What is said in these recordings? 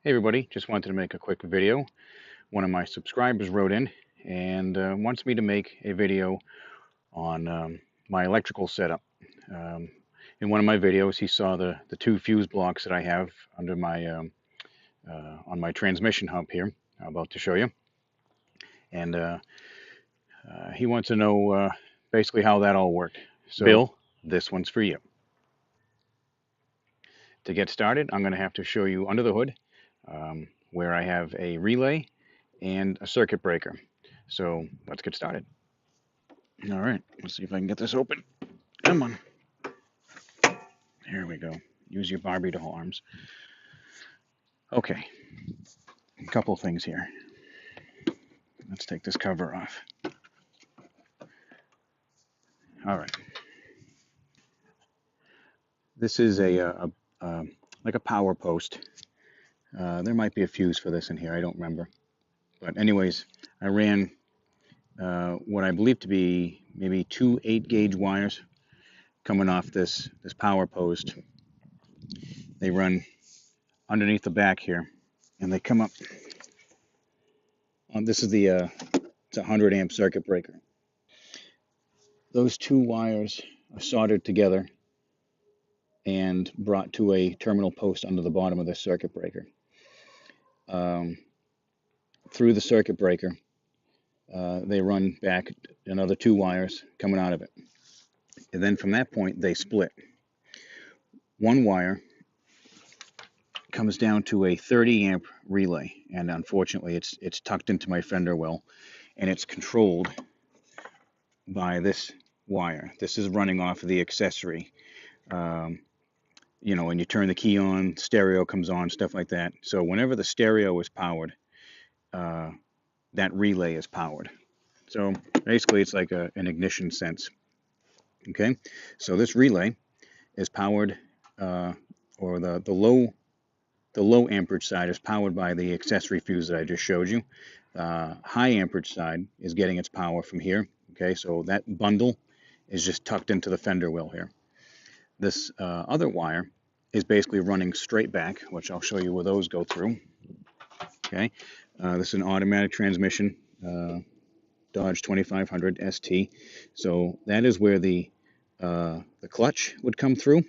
Hey everybody, just wanted to make a quick video. One of my subscribers wrote in and wants me to make a video on my electrical setup. Um, in one of my videos, he saw the two fuse blocks that I have under my on my transmission hub here. I'm about to show you, and he wants to know basically how that all worked. So, Bill, this one's for you. To get started, I'm going to have to show you under the hood where I have a relay and a circuit breaker. So let's get started. All right, let's see if I can get this open. Come on. Here we go. Use your Barbie doll arms. Okay, a couple things here. Let's take this cover off. All right. This is a like a power post. There might be a fuse for this in here. I don't remember. But anyways, I ran what I believe to be maybe two 8-gauge wires coming off this power post. They run underneath the back here, and they come up. This is it's a 100 amp circuit breaker. Those two wires are soldered together and brought to a terminal post under the bottom of the circuit breaker. Through the circuit breaker, they run back another two wires coming out of it. And then from that point, they split. One wire comes down to a 30 amp relay, and unfortunately it's tucked into my fender well, and it's controlled by this wire. This is running off of the accessory. You know, when you turn the key on, stereo comes on, stuff like that. So whenever the stereo is powered, that relay is powered. So basically it's like an ignition sense. Okay, so this relay is powered, or the low amperage side is powered by the accessory fuse that I just showed you. High amperage side is getting its power from here. Okay, so that bundle is just tucked into the fender well here. This other wire is basically running straight back, which I'll show you where those go through. Okay, this is an automatic transmission, Dodge 2500 ST. So that is where the clutch would come through.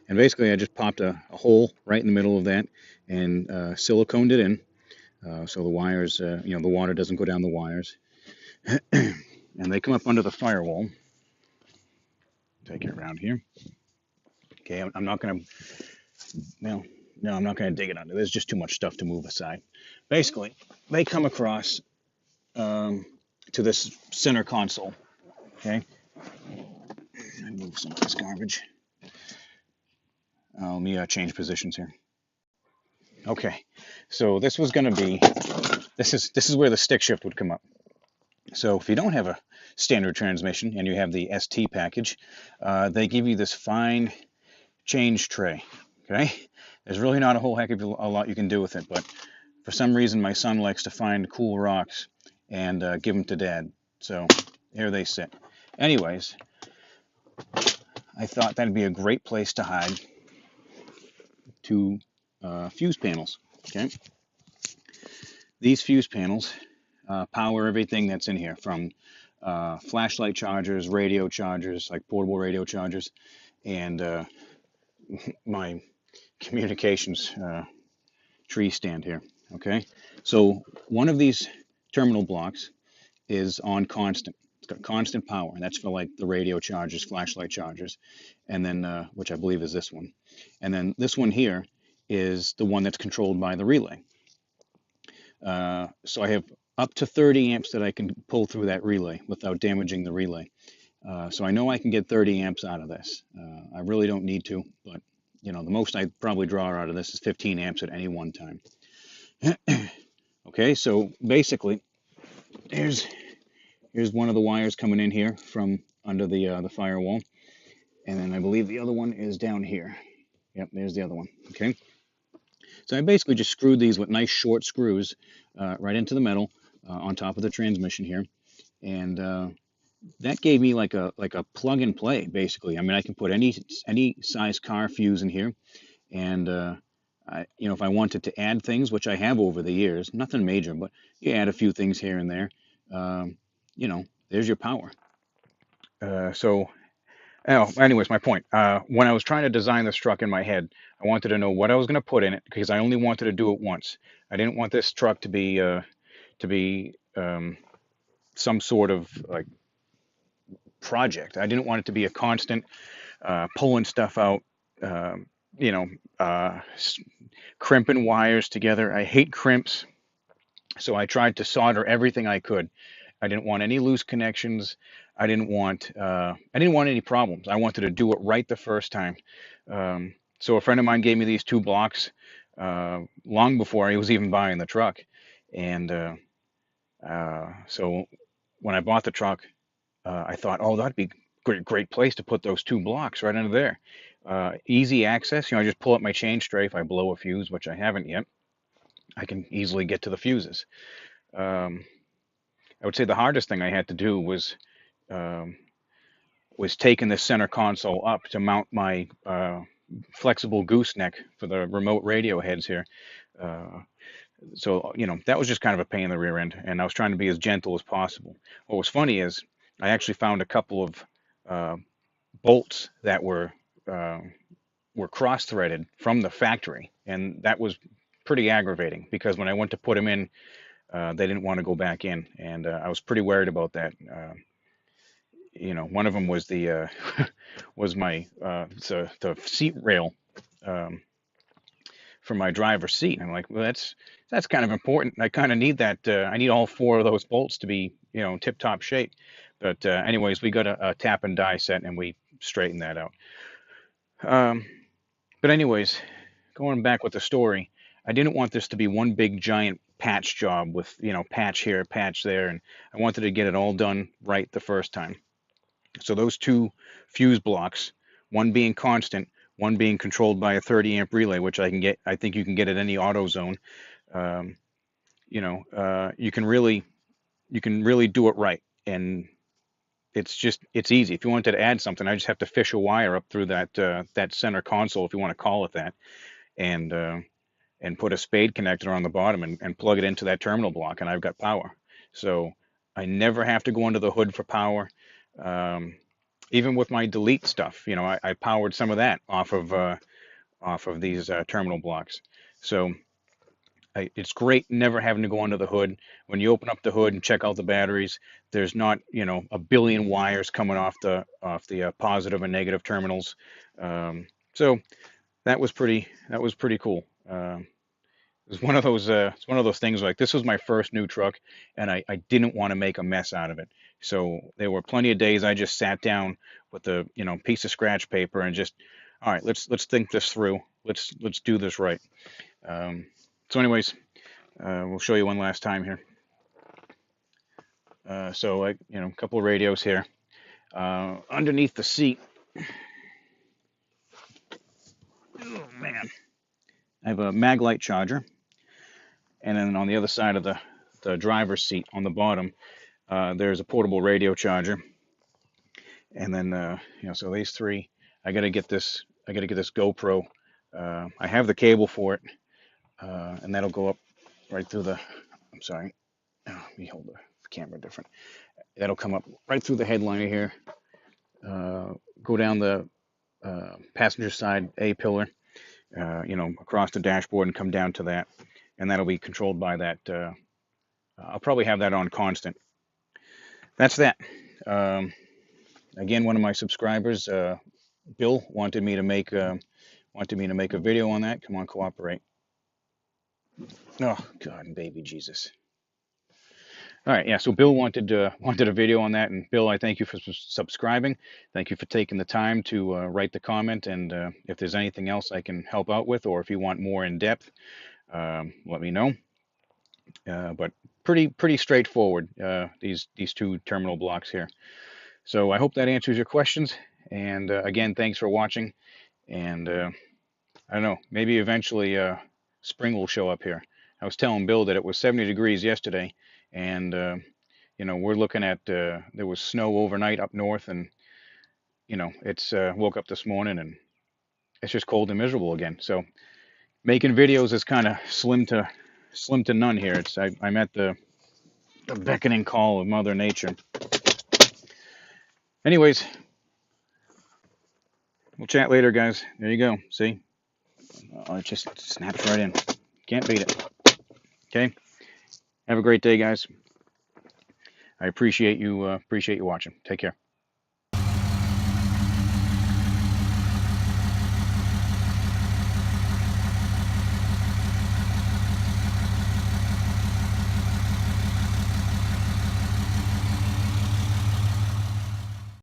And basically I just popped a hole right in the middle of that and siliconed it in, so the wires, you know, the water doesn't go down the wires. And they come up under the firewall. Take it around here. Okay, I'm not going to, no, I'm not going to dig it under. There's just too much stuff to move aside. Basically, they come across to this center console. Okay, I move some of this garbage. Let me change positions here. Okay, so this was going to be, this is where the stick shift would come up. So if you don't have a standard transmission and you have the ST package, they give you this fine change tray. Okay, there's really not a whole heck of a lot you can do with it, but for some reason my son likes to find cool rocks and give them to Dad. So here they sit. Anyways, I thought that'd be a great place to hide two fuse panels. Okay, these fuse panels power everything that's in here, from flashlight chargers, radio chargers, like portable radio chargers, and my communications tree stand here. Okay, so one of these terminal blocks is on constant. It's got constant power, and that's for like the radio chargers, flashlight chargers, and then which I believe is this one. And then this one here is the one that's controlled by the relay. So I have up to 30 amps that I can pull through that relay without damaging the relay. So I know I can get 30 amps out of this. I really don't need to, but you know, the most I probably draw out of this is 15 amps at any one time. Okay, so basically, here's one of the wires coming in here from under the firewall, and then I believe the other one is down here. Yep, there's the other one. Okay, so I basically just screwed these with nice short screws right into the metal on top of the transmission here, and that gave me like a plug and play basically. I mean, I can put any size car fuse in here, and if I wanted to add things, which I have over the years, nothing major, but you add a few things here and there, there's your power. So, oh, anyways, my point. When I was trying to design this truck in my head, I wanted to know what I was going to put in it because I only wanted to do it once. I didn't want this truck to be some sort of like project. I didn't want it to be a constant pulling stuff out, um, you know, uh, crimping wires together. I hate crimps, so I tried to solder everything I could. I didn't want any loose connections. I didn't want any problems. I wanted to do it right the first time. So a friend of mine gave me these two blocks long before I was even buying the truck, and so when I bought the truck, I thought, oh, that'd be great place to put those two blocks right under there. Easy access. I just pull up my chain stray. If I blow a fuse, which I haven't yet, I can easily get to the fuses. Um, I would say the hardest thing I had to do um, was taking the center console up to mount my flexible gooseneck for the remote radio heads here. Uh, so that was just kind of a pain in the rear end, and I was trying to be as gentle as possible. What was funny is I actually found a couple of uh, bolts that uh, were cross-threaded from the factory, and that was pretty aggravating because when I went to put them in, they didn't want to go back in, and I was pretty worried about that. One of them was the was my the seat rail um, for my driver's seat. I'm like, well, that's kind of important. I kind of need that. I need all four of those bolts to be tip-top shape. But anyways, we got a tap and die set, and we straightened that out. Um, but anyways, going back with the story, I didn't want this to be one big giant patch job with patch here, patch there, and I wanted to get it all done right the first time. So those two fuse blocks, one being constant, one being controlled by a 30 amp relay, which I think you can get at any AutoZone. Um, you can really do it right, and it's easy. If you wanted to add something, I just have to fish a wire up through that center console, if you want to call it that, and put a spade connector on the bottom and plug it into that terminal block, and I've got power. So I never have to go under the hood for power. Um, Even with my delete stuff, I powered some of that off of these terminal blocks. So it's great never having to go under the hood. When you open up the hood and check out the batteries, there's not a billion wires coming off the positive and negative terminals. So that was pretty cool. It's one of those things like this was my first new truck, and I didn't want to make a mess out of it. So there were plenty of days I just sat down with the piece of scratch paper and just, all right, let's think this through. Let's do this right. So anyways, we'll show you one last time here. So a couple of radios here. Underneath the seat, oh man, I have a mag light charger. And then on the other side of the driver's seat on the bottom, there's a portable radio charger. And then, so these three, I got to get this GoPro. I have the cable for it, and that'll go up right through I'm sorry, let me hold the camera different. That'll come up right through the headliner here, go down the passenger side A-pillar, across the dashboard and come down to that. And that'll be controlled by that. I'll probably have that on constant. That's that. Again, one of my subscribers, Bill, wanted me to make a video on that. Come on, cooperate. Oh God, baby Jesus. All right, yeah. So Bill wanted a video on that, and Bill, I thank you for subscribing. Thank you for taking the time to write the comment. And if there's anything else I can help out with, or if you want more in depth, let me know. But pretty straightforward, these two terminal blocks here. So I hope that answers your questions. And again, thanks for watching. And I don't know, maybe eventually spring will show up here. I was telling Bill that it was 70 degrees yesterday, and we're looking at there was snow overnight up north, and it's woke up this morning and it's just cold and miserable again. So Making videos is kind of slim to none here. I'm at the beckoning call of Mother Nature. Anyways, we'll chat later, guys. There you go. See? Oh, it just snaps right in. Can't beat it. Okay? Have a great day, guys. I appreciate you watching. Take care.